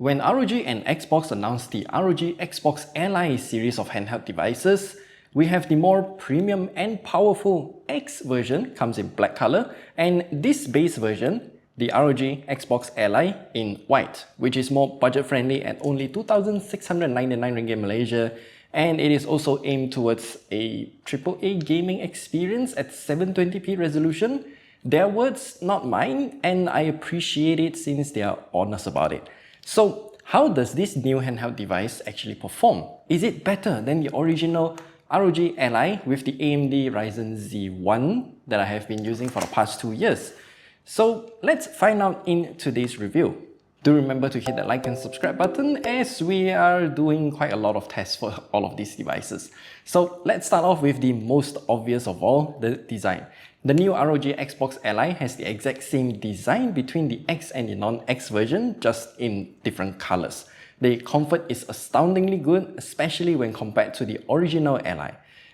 When ROG and Xbox announced the ROG Xbox Ally series of handheld devices, we have the more premium and powerful X version, comes in black color, and this base version, the ROG Xbox Ally, in white, which is more budget-friendly at only 2,699 ringgit Malaysia, and it is also aimed towards a AAA gaming experience at 720p resolution. Their words, not mine, and I appreciate it since they are honest about it. So, how does this new handheld device actually perform? Is it better than the original ROG Ally with the AMD Ryzen Z1 that I have been using for the past 2 years? So, let's find out in today's review. Do remember to hit that like and subscribe button as we are doing quite a lot of tests for all of these devices. So let's start off with the most obvious of all, the design. The new ROG Xbox Ally has the exact same design between the X and the non-X version, just in different colors. The comfort is astoundingly good, especially when compared to the original Ally.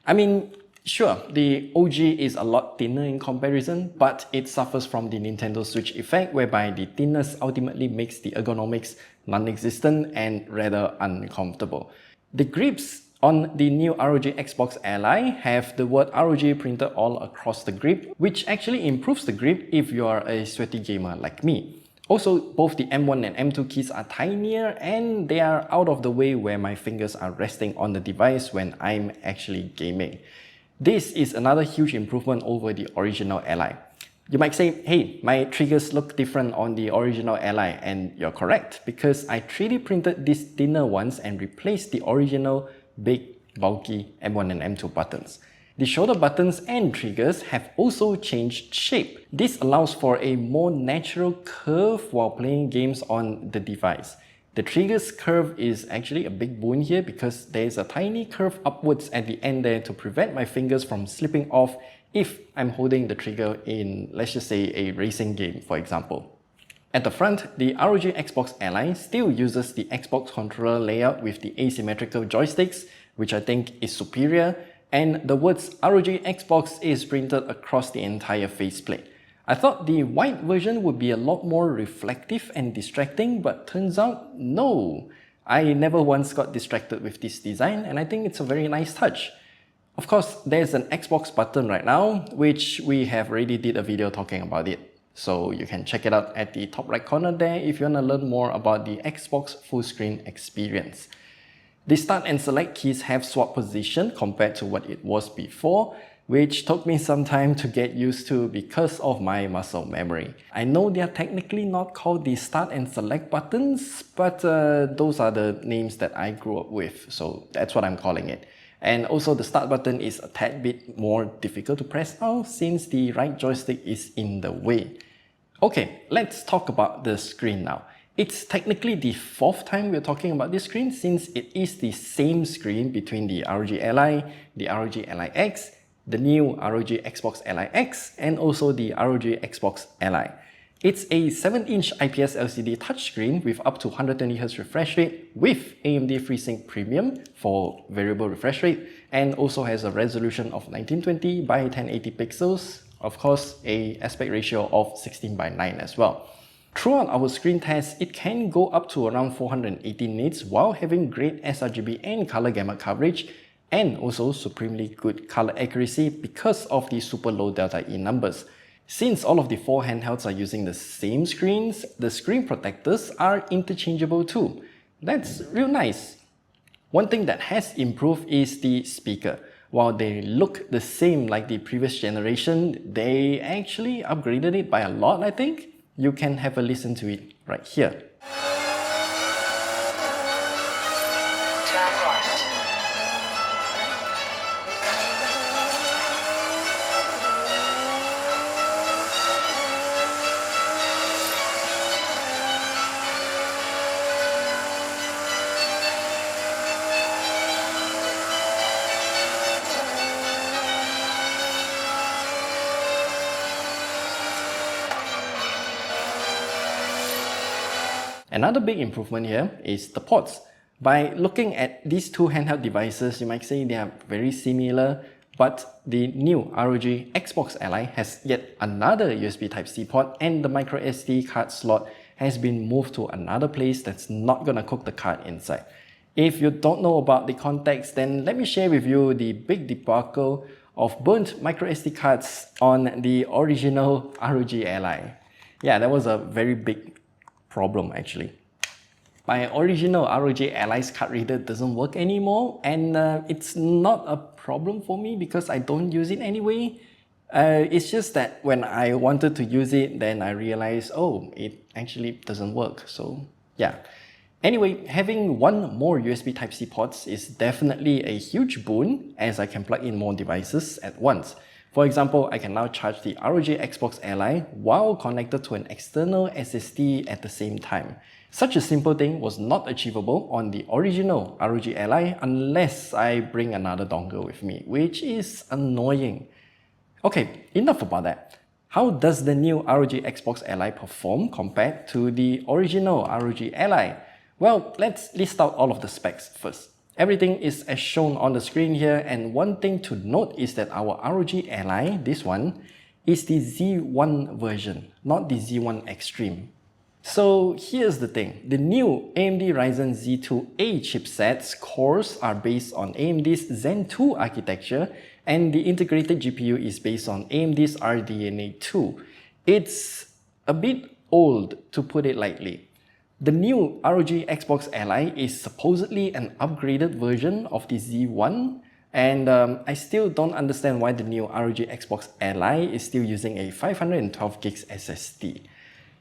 I mean, sure, the OG is a lot thinner in comparison, but it suffers from the Nintendo Switch effect whereby the thinness ultimately makes the ergonomics non-existent and rather uncomfortable. The grips on the new ROG Xbox Ally have the word ROG printed all across the grip, which actually improves the grip if you are a sweaty gamer like me. Also, both the M1 and M2 keys are tinier and they are out of the way where my fingers are resting on the device when I'm actually gaming. This is another huge improvement over the original Ally. You might say, hey, my triggers look different on the original Ally, and you're correct because I 3D printed these thinner ones and replaced the original big, bulky M1 and M2 buttons. The shoulder buttons and triggers have also changed shape. This allows for a more natural curve while playing games on the device. The trigger's curve is actually a big boon here because there is a tiny curve upwards at the end there to prevent my fingers from slipping off if I'm holding the trigger in, let's just say, a racing game, for example. At the front, the ROG Xbox Ally still uses the Xbox controller layout with the asymmetrical joysticks, which I think is superior, and the words ROG Xbox is printed across the entire faceplate. I thought the white version would be a lot more reflective and distracting, but turns out, no. I never once got distracted with this design, and I think it's a very nice touch. Of course, there's an Xbox button right now, which we have already did a video talking about it. So you can check it out at the top right corner there if you want to learn more about the Xbox full screen experience. The start and select keys have swapped position compared to what it was before, which took me some time to get used to because of my muscle memory. I know they are technically not called the start and select buttons, but those are the names that I grew up with, so that's what I'm calling it. And also the start button is a tad bit more difficult to press now since the right joystick is in the way. Okay, let's talk about the screen now. It's technically the 4th time we're talking about this screen since it is the same screen between the ROG Ally, the ROG Ally X, the new ROG Xbox Ally X, and also the ROG Xbox Ally. It's a 7-inch IPS LCD touchscreen with up to 120Hz refresh rate with AMD FreeSync Premium for variable refresh rate, and also has a resolution of 1920 by 1080 pixels, of course a aspect ratio of 16:9 as well. Throughout our screen test, it can go up to around 480 nits while having great sRGB and color gamut coverage, and also supremely good color accuracy because of the super low delta E numbers. Since all of the 4 handhelds are using the same screens, the screen protectors are interchangeable too. That's real nice. One thing that has improved is the speaker. While they look the same like the previous generation, they actually upgraded it by a lot, I think. You can have a listen to it right here. Another big improvement here is the ports. By looking at these two handheld devices, you might say they are very similar, but the new ROG Xbox Ally has yet another USB Type-C port and the microSD card slot has been moved to another place that's not gonna cook the card inside. If you don't know about the context, then let me share with you the big debacle of burnt microSD cards on the original ROG Ally. Yeah, that was a very big problem actually. My original ROG Ally's card reader doesn't work anymore, and it's not a problem for me because I don't use it anyway. It's just that when I wanted to use it, then I realized, oh, it actually doesn't work. So yeah. Anyway, having one more USB Type-C ports is definitely a huge boon as I can plug in more devices at once. For example, I can now charge the ROG Xbox Ally while connected to an external SSD at the same time. Such a simple thing was not achievable on the original ROG Ally unless I bring another dongle with me, which is annoying. Okay, enough about that. How does the new ROG Xbox Ally perform compared to the original ROG Ally? Well, let's list out all of the specs first. Everything is as shown on the screen here, and one thing to note is that our ROG Ally, this one, is the Z1 version, not the Z1 Extreme. So here's the thing, the new AMD Ryzen Z2 A chipset's cores are based on AMD's Zen 2 architecture, and the integrated GPU is based on AMD's RDNA 2. It's a bit old, to put it lightly. The new ROG Xbox Ally is supposedly an upgraded version of the Z1, and I still don't understand why the new ROG Xbox Ally is still using a 512GB SSD.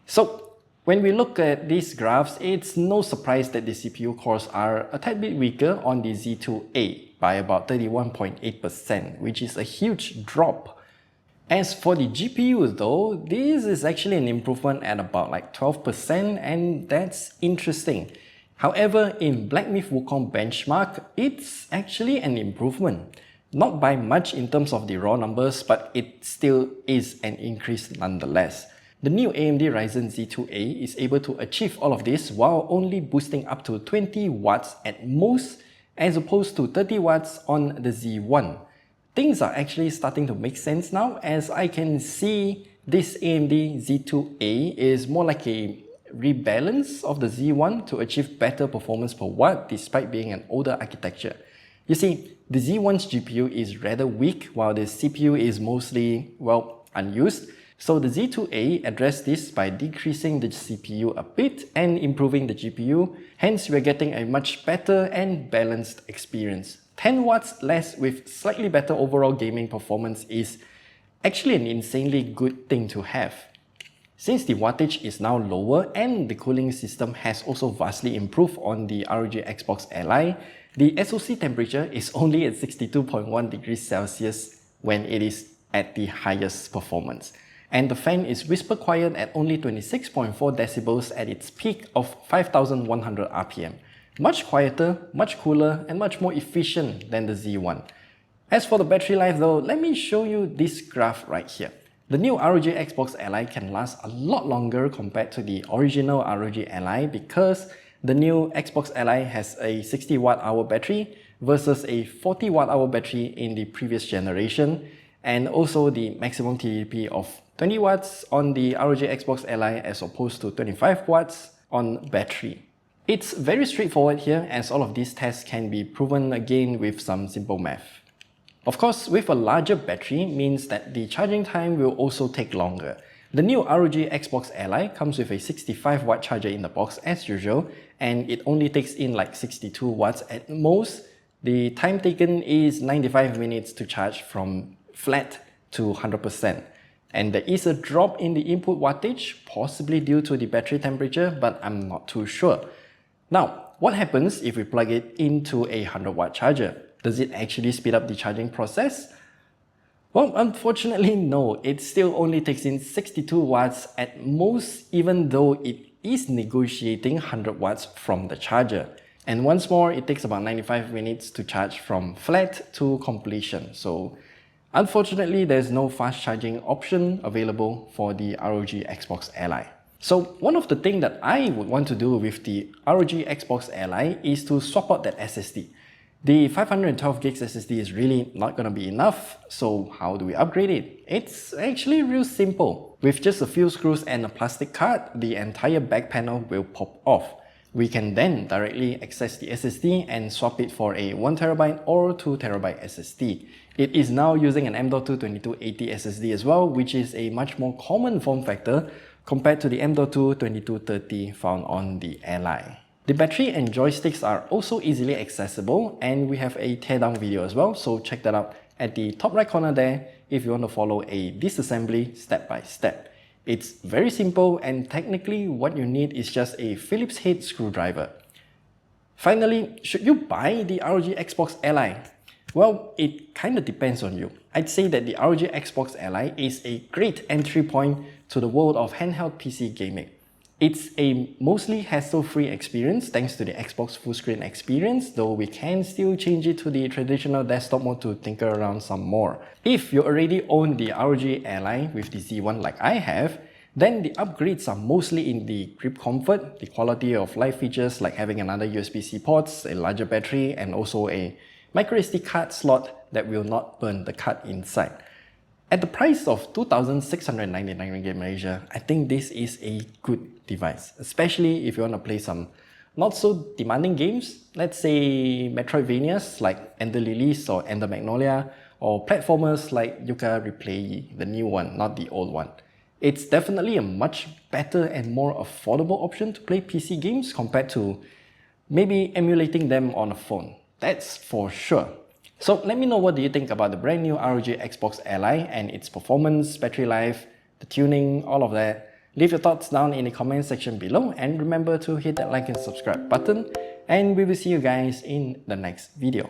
So when we look at these graphs, it's no surprise that the CPU cores are a tad bit weaker on the Z2A by about 31.8%, which is a huge drop. As for the GPU though, this is actually an improvement at about like 12%, and that's interesting. However, in Black Myth Wukong benchmark, it's actually an improvement. Not by much in terms of the raw numbers, but it still is an increase nonetheless. The new AMD Ryzen Z2 A is able to achieve all of this while only boosting up to 20 watts at most, as opposed to 30 watts on the Z1. Things are actually starting to make sense now, as I can see this AMD Z2A is more like a rebalance of the Z1 to achieve better performance per watt despite being an older architecture. You see, the Z1's GPU is rather weak while the CPU is mostly, well, unused. So the Z2A addressed this by decreasing the CPU a bit and improving the GPU, hence we're getting a much better and balanced experience. 10 watts less with slightly better overall gaming performance is actually an insanely good thing to have. Since the wattage is now lower and the cooling system has also vastly improved on the ROG Xbox Ally, the SoC temperature is only at 62.1 degrees Celsius when it is at the highest performance. And the fan is whisper quiet at only 26.4 decibels at its peak of 5100 RPM. Much quieter, much cooler, and much more efficient than the Z1. As for the battery life though, let me show you this graph right here. The new ROG Xbox Ally can last a lot longer compared to the original ROG Ally because the new Xbox Ally has a 60 watt-hour battery versus a 40 watt-hour battery in the previous generation, and also the maximum TDP of 20 watts on the ROG Xbox Ally as opposed to 25 watts on battery. It's very straightforward here, as all of these tests can be proven again with some simple math. Of course, with a larger battery means that the charging time will also take longer. The new ROG Xbox Ally comes with a 65 watt charger in the box as usual, and it only takes in like 62 watts at most. The time taken is 95 minutes to charge from flat to 100%. And there is a drop in the input wattage, possibly due to the battery temperature, but I'm not too sure. Now, what happens if we plug it into a 100 watt charger? Does it actually speed up the charging process? Well, unfortunately no, it still only takes in 62 watts at most, even though it is negotiating 100 watts from the charger. And once more, it takes about 95 minutes to charge from flat to completion. So unfortunately, there's no fast charging option available for the ROG Xbox Ally. So one of the things that I would want to do with the ROG Xbox Ally is to swap out that SSD. The 512 gigs SSD is really not gonna be enough, so how do we upgrade it? It's actually real simple. With just a few screws and a plastic card, the entire back panel will pop off. We can then directly access the SSD and swap it for a 1TB or 2TB SSD. It is now using an M.2 2280 SSD as well, which is a much more common form factor compared to the M.2 2230 found on the Ally. The battery and joysticks are also easily accessible, and we have a teardown video as well, so check that out at the top right corner there if you want to follow a disassembly step by step. It's very simple, and technically what you need is just a Phillips head screwdriver. Finally, should you buy the ROG Xbox Ally? Well, it kinda depends on you. I'd say that the ROG Xbox Ally is a great entry point to the world of handheld PC gaming. It's a mostly hassle-free experience thanks to the Xbox full screen experience, though we can still change it to the traditional desktop mode to tinker around some more. If you already own the ROG Ally with the Z1 like I have, then the upgrades are mostly in the grip comfort, the quality of life features like having another USB-C ports, a larger battery, and also a microSD card slot that will not burn the card inside. At the price of 2,699 ringgit Malaysia, I think this is a good device, especially if you want to play some not so demanding games, let's say Metroidvanias like Ender Lilies or Ender Magnolia, or platformers like Yooka Replay, the new one, not the old one. It's definitely a much better and more affordable option to play PC games compared to maybe emulating them on a phone. That's for sure. So let me know what do you think about the brand new ROG Xbox Ally and its performance, battery life, the tuning, all of that. Leave your thoughts down in the comment section below, and remember to hit that like and subscribe button, and we will see you guys in the next video.